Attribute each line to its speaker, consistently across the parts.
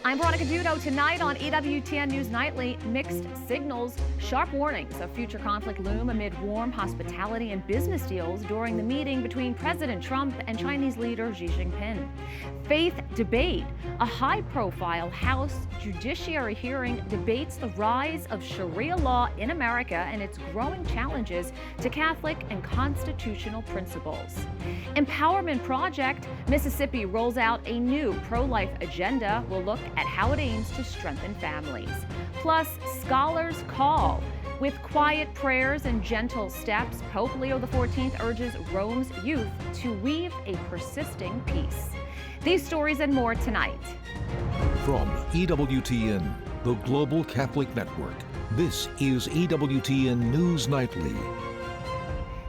Speaker 1: I'm Veronica Dudo. Tonight on EWTN News Nightly, mixed signals, sharp warnings of future conflict loom amid warm hospitality and business deals during the meeting between President Trump and Chinese leader Xi Jinping. Faith debate. A high-profile House judiciary hearing debates the rise of Sharia law in America and its growing challenges to Catholic and constitutional principles. Empowerment Project. Mississippi rolls out a new pro-life agenda. We'll look at how it aims to strengthen families. Plus, scholars call. With quiet prayers and gentle steps, Pope Leo XIV urges Rome's youth to weave a persisting peace. These stories and more tonight.
Speaker 2: From EWTN, the Global Catholic Network, this is EWTN News Nightly.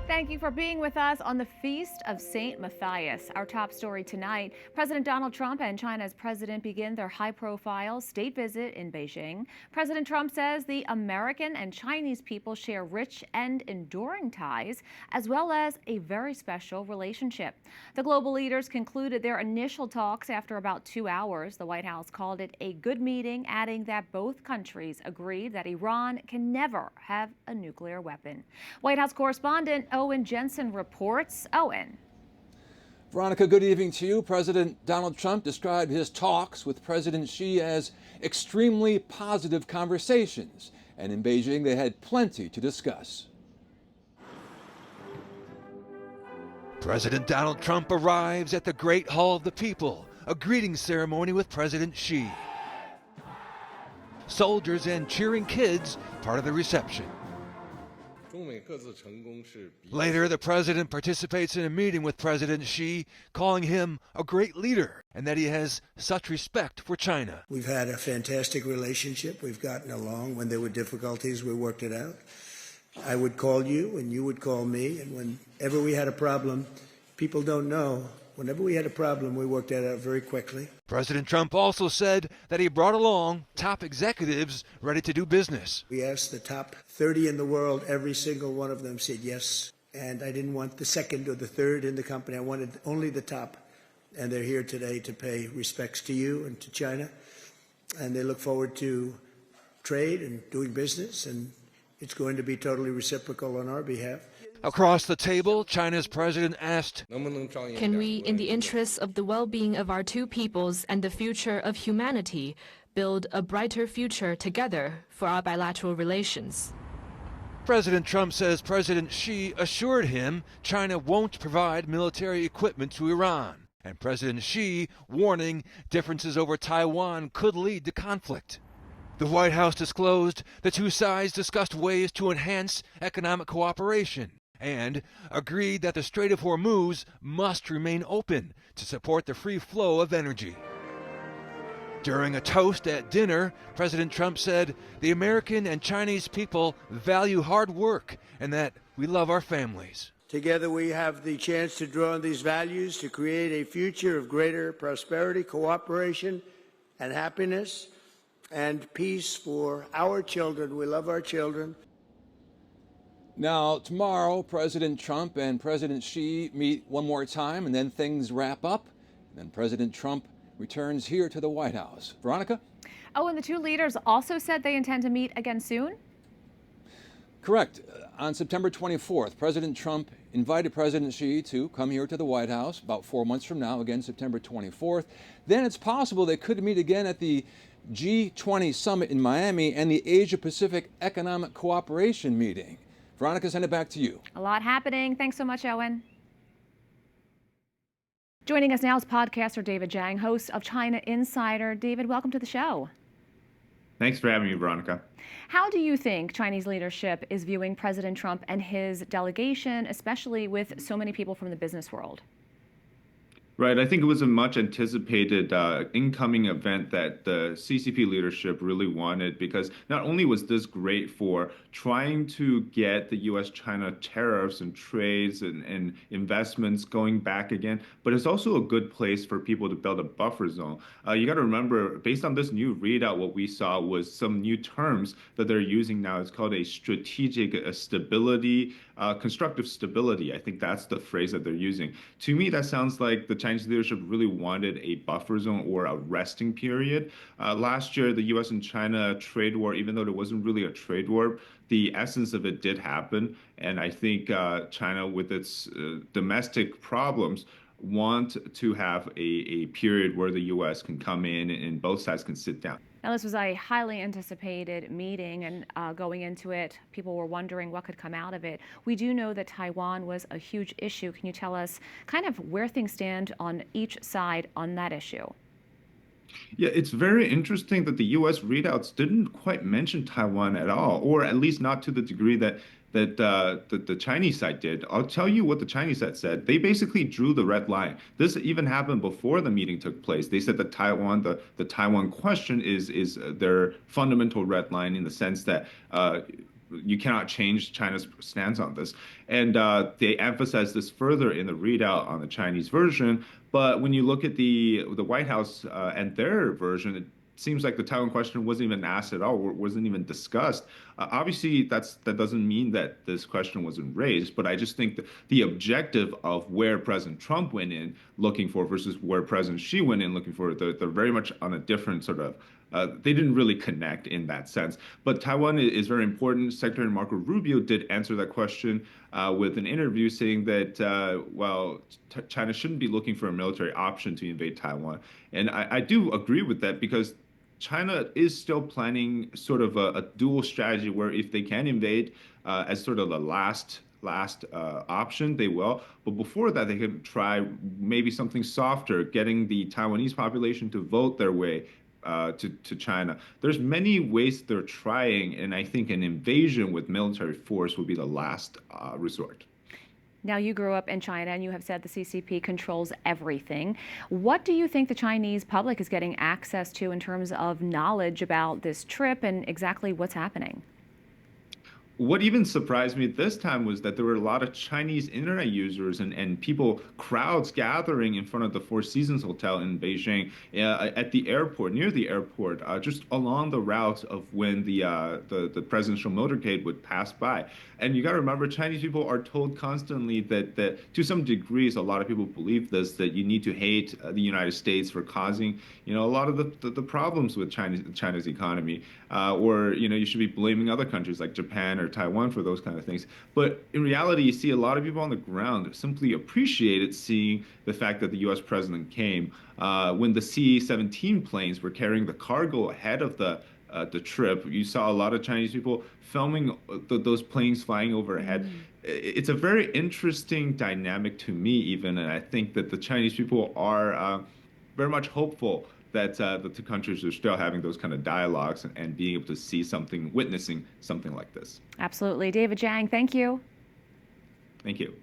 Speaker 1: Thank you for being with us on the Feast of St. Matthias. Our top story tonight, President Donald Trump and China's president begin their high-profile state visit in Beijing. President Trump says the American and Chinese people share rich and enduring ties, as well as a very special relationship. The global leaders concluded their initial talks after about 2 hours. The White House called it a good meeting, adding that both countries agreed that Iran can never have a nuclear weapon. White House correspondent Owen Jensen reports. Owen.
Speaker 3: Veronica, good evening to you. President Donald Trump described his talks with President Xi as extremely positive conversations. And in Beijing, they had plenty to discuss.
Speaker 4: President Donald Trump arrives at the Great Hall of the People, a greeting ceremony with President Xi. Soldiers and cheering kids, part of the reception. Later, the president participates in a meeting with President Xi, calling him a great leader and that he has such respect for China.
Speaker 5: We've had a fantastic relationship. We've gotten along. When there were difficulties, we worked it out. I would call you and you would call me. And whenever we had a problem, people don't know, whenever we had a problem, we worked that out very quickly.
Speaker 4: President Trump also said that he brought along top executives ready to do business.
Speaker 5: We asked the top 30 in the world. Every single one of them said yes. And I didn't want the second or the third in the company. I wanted only the top. And they're here today to pay respects to you and to China. And they look forward to trade and doing business. And it's going to be totally reciprocal on our behalf.
Speaker 4: Across the table, China's president asked,
Speaker 6: "Can we, in the interests of the well-being of our two peoples and the future of humanity, build a brighter future together for our bilateral relations?"
Speaker 4: President Trump says President Xi assured him China won't provide military equipment to Iran, and President Xi warning differences over Taiwan could lead to conflict. The White House disclosed the two sides discussed ways to enhance economic cooperation and agreed that the Strait of Hormuz must remain open to support the free flow of energy. During a toast at dinner, President Trump said the American and Chinese people value hard work and that we love our families.
Speaker 5: Together we have the chance to draw on these values to create a future of greater prosperity, cooperation, and happiness, and peace for our children. We love our children.
Speaker 3: Now, tomorrow, President Trump and President Xi meet one more time, and then things wrap up. And then President Trump returns here to the White House. Veronica?
Speaker 1: Oh, and the two leaders also said they intend to meet again soon?
Speaker 3: Correct. On September 24th, President Trump invited President Xi to come here to the White House about 4 months from now, again September 24th. Then it's possible they could meet again at the G20 summit in Miami and the Asia-Pacific Economic Cooperation meeting. Veronica, send it back to you.
Speaker 1: A lot happening. Thanks so much, Owen. Joining us now is podcaster David Zhang, host of China Insider. David, welcome to the show.
Speaker 7: Thanks for having me, Veronica.
Speaker 1: How do you think Chinese leadership is viewing President Trump and his delegation, especially with so many people from the business world?
Speaker 7: Right. I think it was a much anticipated incoming event that the CCP leadership really wanted, because not only was this great for trying to get the U.S.-China tariffs and trades and investments going back again, but it's also a good place for people to build a buffer zone. You got to remember, based on this new readout, what we saw was some new terms that they're using now. It's called a strategic stability, constructive stability. I think that's the phrase that they're using. To me, that sounds like the Chinese leadership really wanted a buffer zone or a resting period. Last year, the U.S. and China trade war, even though there wasn't really a trade war, the essence of it did happen. And I think China, with its domestic problems, want to have a period where the U.S. can come in and both sides can sit down.
Speaker 1: Now, this was a highly anticipated meeting, and going into it, people were wondering what could come out of it. We do know that Taiwan was a huge issue. Can you tell us kind of where things stand on each side on that issue?
Speaker 7: Yeah, it's very interesting that the U.S. readouts didn't quite mention Taiwan at all, or at least not to the degree that the Chinese side did. I'll tell you what the Chinese side said. They basically drew the red line. This even happened before the meeting took place. They said that the Taiwan question is their fundamental red line in the sense that you cannot change China's stance on this. And they emphasized this further in the readout on the Chinese version. But when you look at the White House and their version, it seems like the Taiwan question wasn't even asked at all, or wasn't even discussed. Obviously, that doesn't mean that this question wasn't raised, but I just think that the objective of where President Trump went in looking for versus where President Xi went in looking for, they're very much on a different sort of they didn't really connect in that sense. But Taiwan is very important. Secretary Marco Rubio did answer that question with an interview saying that, China shouldn't be looking for a military option to invade Taiwan. And I do agree with that because China is still planning sort of a dual strategy where if they can invade as sort of the last option, they will. But before that, they can try maybe something softer, getting the Taiwanese population to vote their way to China. There's many ways they're trying, and I think an invasion with military force would be the last resort.
Speaker 1: Now, you grew up in China, and you have said the CCP controls everything. What do you think the Chinese public is getting access to in terms of knowledge about this trip and exactly what's happening?
Speaker 7: What even surprised me this time was that there were a lot of Chinese internet users and people, crowds gathering in front of the Four Seasons Hotel in Beijing at the airport, near the airport, just along the route of when the presidential motorcade would pass by. And you got to remember, Chinese people are told constantly that to some degrees, a lot of people believe this, that you need to hate the United States for causing, a lot of the problems with China's economy, or, you should be blaming other countries like Japan or Taiwan for those kind of things. But in reality, you see a lot of people on the ground simply appreciated seeing the fact that the U.S. president came. When the C-17 planes were carrying the cargo ahead of the trip, you saw a lot of Chinese people filming those planes flying overhead. It's a very interesting dynamic to me, even, and I think that the Chinese people are very much hopeful that the two countries are still having those kind of dialogues and being able to see something, witnessing something like this.
Speaker 1: Absolutely. David Zhang, thank you.
Speaker 7: Thank you.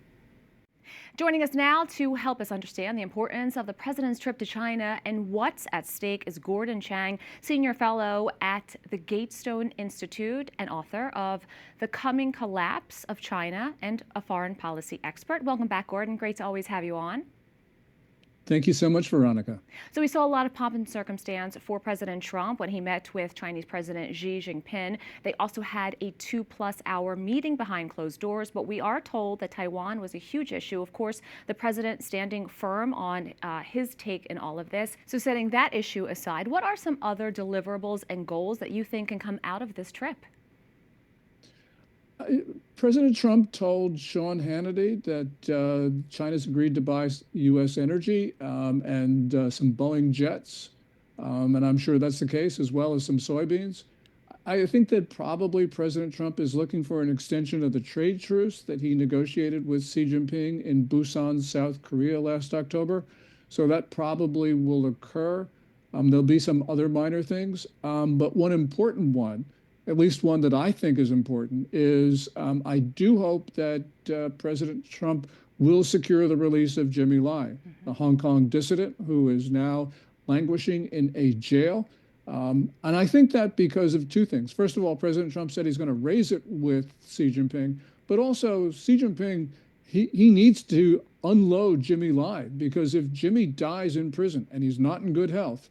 Speaker 1: Joining us now to help us understand the importance of the president's trip to China and what's at stake is Gordon Chang, Senior Fellow at the Gatestone Institute and author of The Coming Collapse of China and a foreign policy expert. Welcome back, Gordon. Great to always have you on.
Speaker 8: Thank you so much, Veronica.
Speaker 1: So we saw a lot of pomp and circumstance for President Trump when he met with Chinese President Xi Jinping. They also had a 2+ hour meeting behind closed doors, but we are told that Taiwan was a huge issue. Of course, the president standing firm on his take in all of this. So setting that issue aside, what are some other deliverables and goals that you think can come out of this trip?
Speaker 8: President Trump told Sean Hannity that China's agreed to buy U.S. energy and some Boeing jets, and I'm sure that's the case, as well as some soybeans. I think that probably President Trump is looking for an extension of the trade truce that he negotiated with Xi Jinping in Busan, South Korea last October. So that probably will occur. There'll be some other minor things, but one important one, at least one that I think is important, is I do hope that President Trump will secure the release of Jimmy Lai, a Hong Kong dissident who is now languishing in a jail. And I think that because of two things. First of all, President Trump said he's going to raise it with Xi Jinping, but also Xi Jinping, he needs to unload Jimmy Lai, because if Jimmy dies in prison and he's not in good health,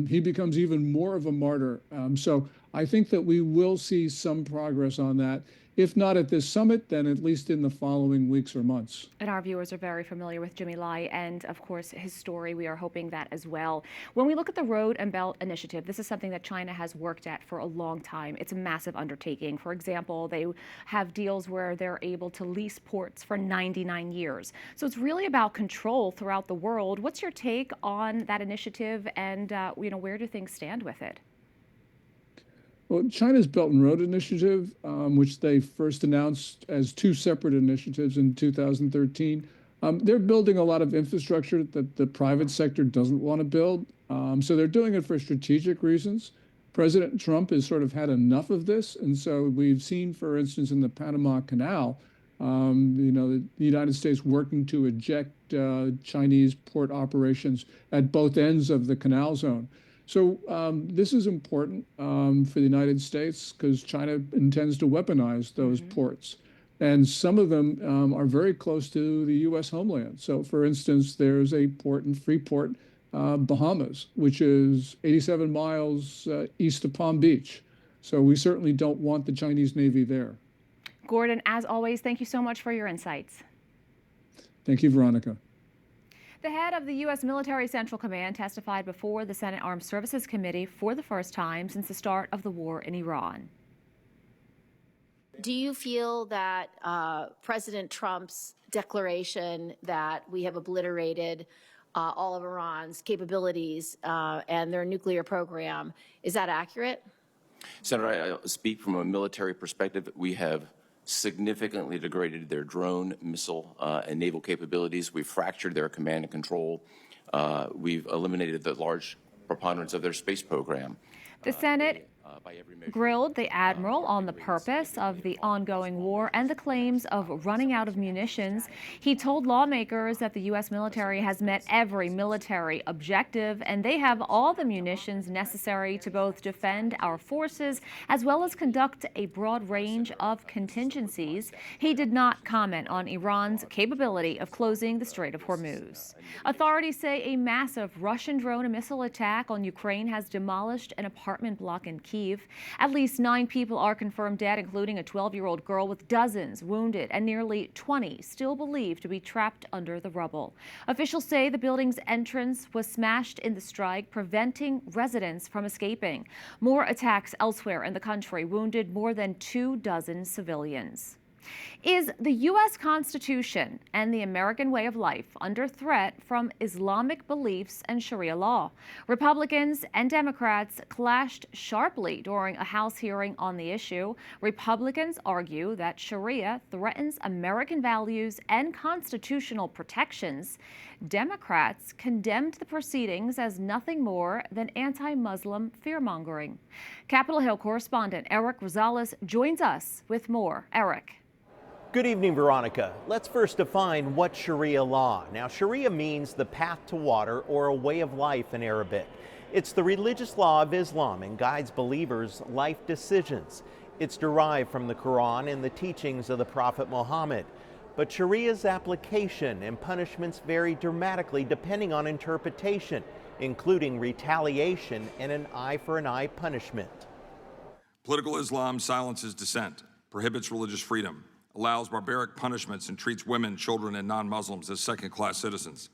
Speaker 8: he becomes even more of a martyr. So I think that we will see some progress on that. if not at this summit, then at least in the following weeks or months.
Speaker 1: And our viewers are very familiar with Jimmy Lai and, of course, his story. We are hoping that as well. When we look at the Road and Belt Initiative, this is something that China has worked at for a long time. It's a massive undertaking. For example, they have deals where they're able to lease ports for 99 years. So it's really about control throughout the world. What's your take on that initiative, and where do things stand with it?
Speaker 8: Well, China's Belt and Road Initiative, which they first announced as two separate initiatives in 2013, they're building a lot of infrastructure that the private sector doesn't want to build. So they're doing it for strategic reasons. President Trump has sort of had enough of this. And so we've seen, for instance, in the Panama Canal, the United States working to eject Chinese port operations at both ends of the canal zone. So this is important for the United States because China intends to weaponize those ports. And some of them are very close to the U.S. homeland. So, for instance, there's a port in Freeport, Bahamas, which is 87 miles east of Palm Beach. So we certainly don't want the Chinese Navy there.
Speaker 1: Gordon, as always, thank you so much for your insights.
Speaker 8: Thank you, Veronica.
Speaker 1: The head of the U.S. Military Central Command testified before the Senate Armed Services Committee for the first time since the start of the war in Iran.
Speaker 9: Do you feel that President Trump's declaration that we have obliterated all of Iran's capabilities and their nuclear program, is that accurate?
Speaker 10: Senator, I speak from a military perspective. We have significantly degraded their drone, missile, and naval capabilities. We've fractured their command and control. We've eliminated the large preponderance of their space program.
Speaker 1: The Senate grilled the admiral on the purpose of the ongoing war and the claims of running out of munitions. He told lawmakers that the U.S. military has met every military objective and they have all the munitions necessary to both defend our forces as well as conduct a broad range of contingencies. He did not comment on Iran's capability of closing the Strait of Hormuz. Authorities say a massive Russian drone and missile attack on Ukraine has demolished an apartment block in Kyiv. At least 9 people are confirmed dead, including a 12-year-old girl, with dozens wounded and nearly 20 still believed to be trapped under the rubble. Officials say the building's entrance was smashed in the strike, preventing residents from escaping. More attacks elsewhere in the country wounded more than 24 civilians. Is the U.S. Constitution and the American way of life under threat from Islamic beliefs and Sharia law? Republicans and Democrats clashed sharply during a House hearing on the issue. Republicans argue that Sharia threatens American values and constitutional protections. Democrats condemned the proceedings as nothing more than anti-Muslim fear-mongering. Capitol Hill correspondent Eric Rosales joins us with more. Eric.
Speaker 11: Good evening, Veronica. Let's first define what Sharia law. Now, Sharia means the path to water or a way of life in Arabic. It's the religious law of Islam and guides believers' life decisions. It's derived from the Quran and the teachings of the Prophet Muhammad. But Sharia's application and punishments vary dramatically depending on interpretation, including retaliation and an eye for an eye punishment.
Speaker 12: Political Islam silences dissent, prohibits religious freedom, allows barbaric punishments, and treats women, children, and non-Muslims as second-class citizens.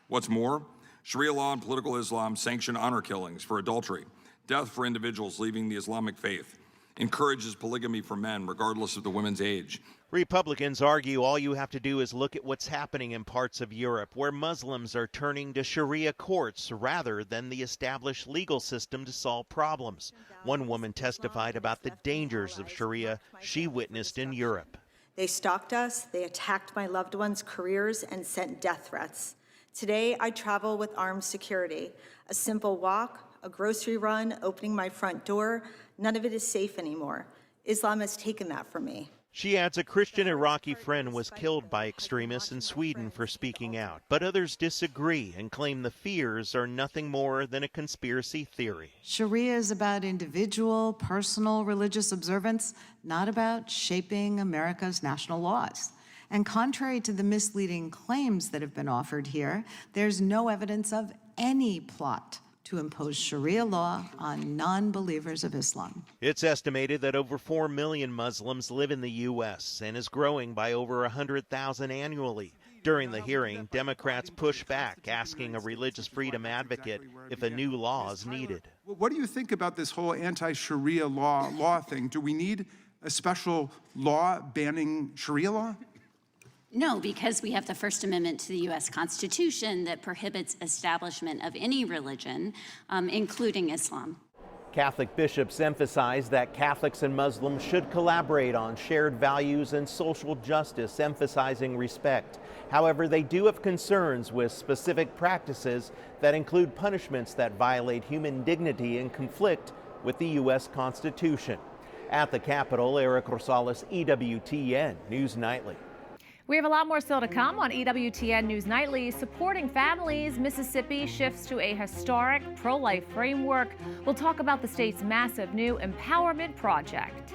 Speaker 12: What's more, Sharia law and political Islam sanction honor killings for adultery, death for individuals leaving the Islamic faith, encourages polygamy for men regardless of the women's age.
Speaker 11: Republicans argue all you have to do is look at what's happening in parts of Europe where Muslims are turning to Sharia courts rather than the established legal system to solve problems. One woman testified about the dangers of Sharia she witnessed in Europe.
Speaker 13: They stalked us, they attacked my loved ones' careers, and sent death threats. Today, I travel with armed security. A simple walk, a grocery run, opening my front door, none of it is safe anymore. Islam has taken that from me.
Speaker 11: She adds a Christian Iraqi friend was killed by extremists in Sweden for speaking out, but others disagree and claim the fears are nothing more than a conspiracy theory.
Speaker 14: Sharia is about individual, personal religious observance, not about shaping America's national laws. And contrary to the misleading claims that have been offered here, there's no evidence of any plot to impose Sharia law on non-believers of Islam.
Speaker 11: It's estimated that over 4 million Muslims live in the U.S. and is growing by over 100,000 annually. During the hearing, Democrats pushed back, asking a religious freedom advocate if a new law is needed.
Speaker 15: What do you think about this whole anti-Sharia law thing? Do we need a special law banning Sharia law?
Speaker 16: No, because we have the First Amendment to the U.S. Constitution that prohibits establishment of any religion, including Islam.
Speaker 11: Catholic bishops emphasize that Catholics and Muslims should collaborate on shared values and social justice, emphasizing respect. However, they do have concerns with specific practices that include punishments that violate human dignity and conflict with the U.S. Constitution. At the Capitol, Eric Rosales, EWTN News Nightly.
Speaker 1: We have a lot more still to come on EWTN News Nightly. Supporting families, Mississippi shifts to a historic pro-life framework. We'll talk about the state's massive new empowerment project.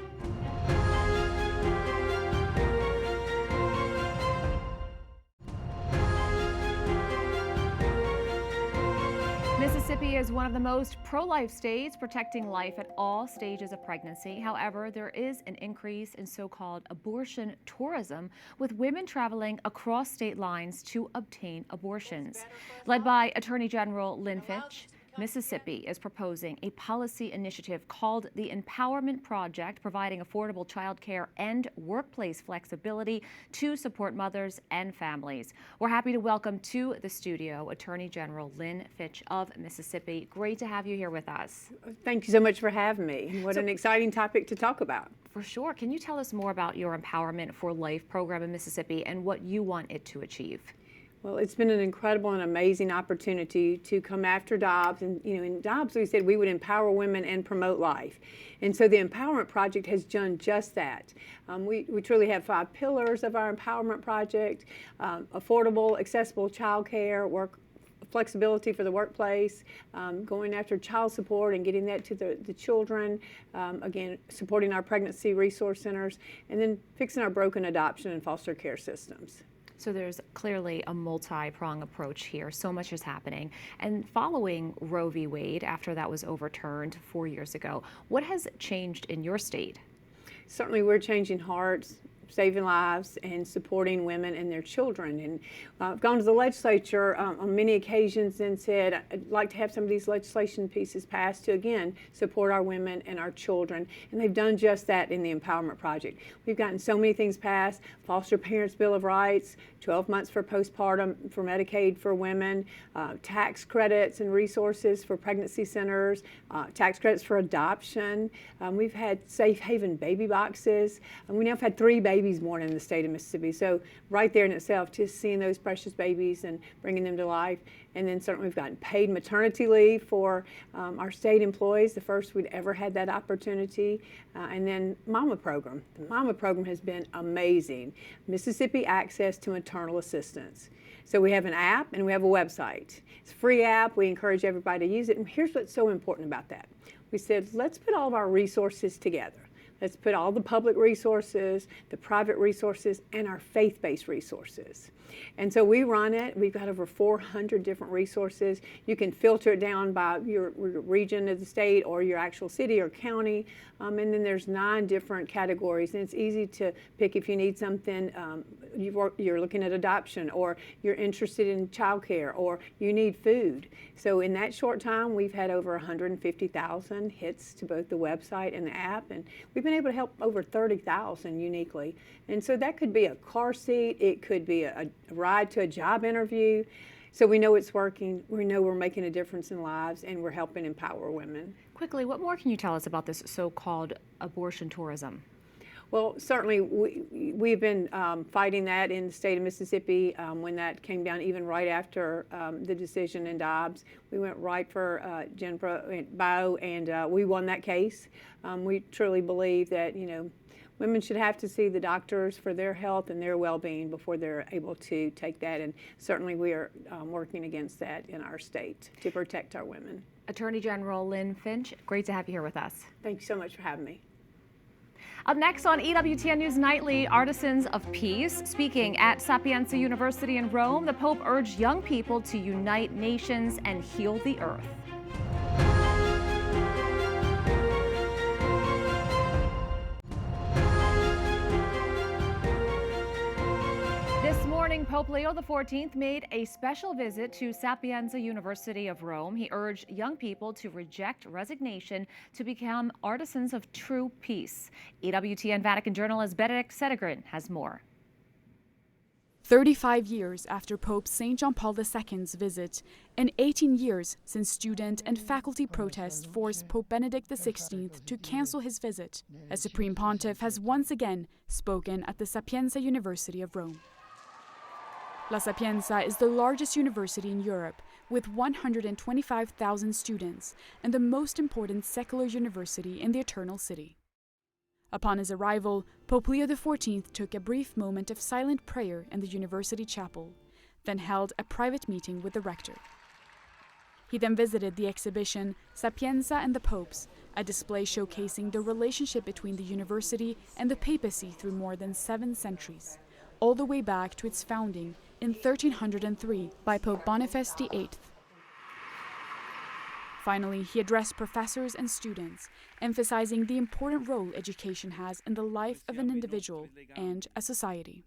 Speaker 1: Mississippi is one of the most pro-life states, protecting life at all stages of pregnancy. However, there is an increase in so-called abortion tourism, with women traveling across state lines to obtain abortions. Led by Attorney General Lynn Fitch, Mississippi is proposing a policy initiative called the Empowerment Project, providing affordable child care and workplace flexibility to support mothers and families. We're happy to welcome to the studio Attorney General Lynn Fitch of Mississippi. Great to have you here with us.
Speaker 17: Thank you so much for having me. What an exciting topic to talk about.
Speaker 1: For sure. Can you tell us more about your Empowerment for Life program in Mississippi and what you want it to achieve?
Speaker 17: Well, it's been an incredible and amazing opportunity to come after Dobbs. And, in Dobbs, we said we would empower women and promote life. And so the Empowerment Project has done just that. We truly have 5 pillars of our Empowerment Project: affordable, accessible childcare, work flexibility for the workplace, going after child support and getting that to the children, again, supporting our pregnancy resource centers, and then fixing our broken adoption and foster care systems.
Speaker 1: So there's clearly a multi-pronged approach here. So much is happening. And following Roe v. Wade, after that was overturned 4 years ago, what has changed in your state?
Speaker 17: Certainly we're changing hearts, saving lives, and supporting women and their children. And I've gone to the legislature on many occasions and said, I'd like to have some of these legislation pieces passed to, again, support our women and our children. And they've done just that in the Empowerment Project. We've gotten so many things passed: Foster Parents Bill of Rights, 12 months for postpartum for Medicaid for women, tax credits and resources for pregnancy centers, tax credits for adoption. We've had safe haven baby boxes. And we now have had 3 babies born in the state of Mississippi. So right there in itself, just seeing those precious babies and bringing them to life. And then certainly we've gotten paid maternity leave for our state employees, the first we'd ever had that opportunity. And then Mama Program. The Mama Program has been amazing. Mississippi Access to Maternal Assistance. So we have an app and we have a website. It's a free app. We encourage everybody to use it. And here's what's so important about that. We said, let's put all of our resources together. Let's put all the public resources, the private resources, and our faith-based resources. And so we run it. We've got over 400 different resources. You can filter it down by your region of the state or your actual city or county. And then there's 9 different categories. And it's easy to pick if you need something. You're looking at adoption, or you're interested in childcare, or you need food. So in that short time, we've had over 150,000 hits to both the website and the app. And we've been able to help over 30,000 uniquely. And so that could be a car seat. It could be a ride to a job interview. So we know it's working. We know we're making a difference in lives, and we're helping empower women.
Speaker 1: Quickly, what more can you tell us about this so-called abortion tourism?
Speaker 17: Well, certainly we've been fighting that in the state of Mississippi when that came down, even right after the decision in Dobbs. We went right for Jennifer Bowe, and we won that case. We truly believe that, women should have to see the doctors for their health and their well-being before they're able to take that, and certainly we are working against that in our state to protect our women.
Speaker 1: Attorney General Lynn Fitch, great to have you here with us.
Speaker 17: Thank you so much for having me.
Speaker 1: Up next on EWTN News Nightly, Artisans of Peace. Speaking at Sapienza University in Rome, the Pope urged young people to unite nations and heal the earth. Pope Leo XIV made a special visit to Sapienza University of Rome. He urged young people to reject resignation to become artisans of true peace. EWTN Vatican journalist Benedict Sedegren has more.
Speaker 18: 35 years after Pope St. John Paul II's visit, and 18 years since student and faculty protests forced Pope Benedict XVI to cancel his visit, a Supreme Pontiff has once again spoken at the Sapienza University of Rome. La Sapienza is the largest university in Europe, with 125,000 students, and the most important secular university in the Eternal City. Upon his arrival, Pope Leo XIV took a brief moment of silent prayer in the university chapel, then held a private meeting with the rector. He then visited the exhibition Sapienza and the Popes, a display showcasing the relationship between the university and the papacy through more than 7 centuries, all the way back to its founding in 1303 by Pope Boniface VIII. Finally, he addressed professors and students, emphasizing the important role education has in the life of an individual and a society.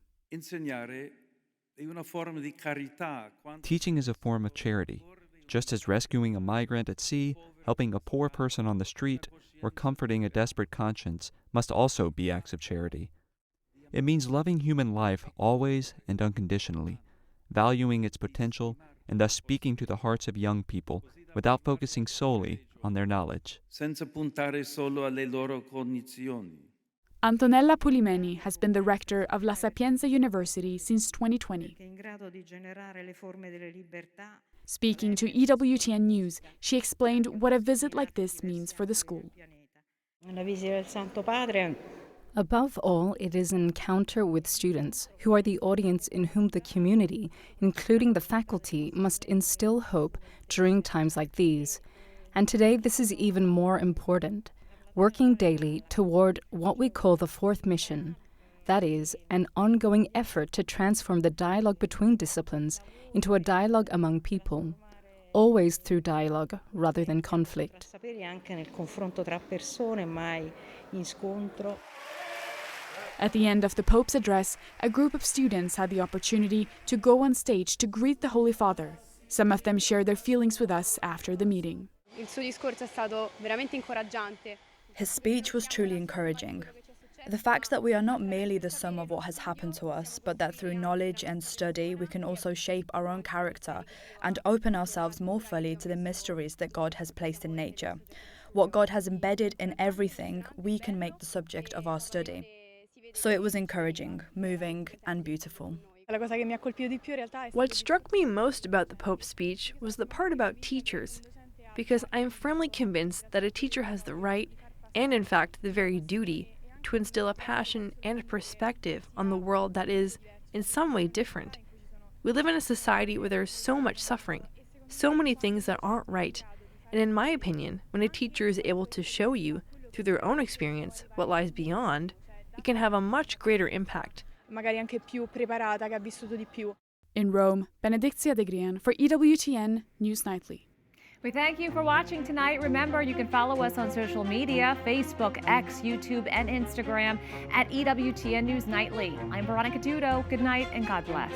Speaker 19: Teaching is a form of charity, just as rescuing a migrant at sea, helping a poor person on the street, or comforting a desperate conscience must also be acts of charity. It means loving human life always and unconditionally, valuing its potential, and thus speaking to the hearts of young people without focusing solely on their knowledge.
Speaker 18: Antonella Pulimeni has been the rector of La Sapienza University since 2020. Speaking to EWTN News, she explained what a visit like this means for the school.
Speaker 20: Above all, it is an encounter with students, who are the audience in whom the community, including the faculty, must instill hope during times like these. And today this is even more important, working daily toward what we call the fourth mission, that is, an ongoing effort to transform the dialogue between disciplines into a dialogue among people, always through dialogue rather than conflict.
Speaker 18: At the end of the Pope's address, a group of students had the opportunity to go on stage to greet the Holy Father. Some of them shared their feelings with us after the meeting.
Speaker 21: His speech was truly encouraging. The fact that we are not merely the sum of what has happened to us, but that through knowledge and study we can also shape our own character and open ourselves more fully to the mysteries that God has placed in nature. What God has embedded in everything, we can make the subject of our study. So it was encouraging, moving, and beautiful.
Speaker 22: What struck me most about the Pope's speech was the part about teachers, because I am firmly convinced that a teacher has the right, and in fact the very duty, to instill a passion and a perspective on the world that is, in some way, different. We live in a society where there is so much suffering, so many things that aren't right, and in my opinion, when a teacher is able to show you, through their own experience, what lies beyond, it can have a much greater impact.
Speaker 18: In Rome, Benedict Sedegren for EWTN News Nightly.
Speaker 1: We thank you for watching tonight. Remember, you can follow us on social media, Facebook, X, YouTube, and Instagram at EWTN News Nightly. I'm Veronica Dudo. Good night and God bless.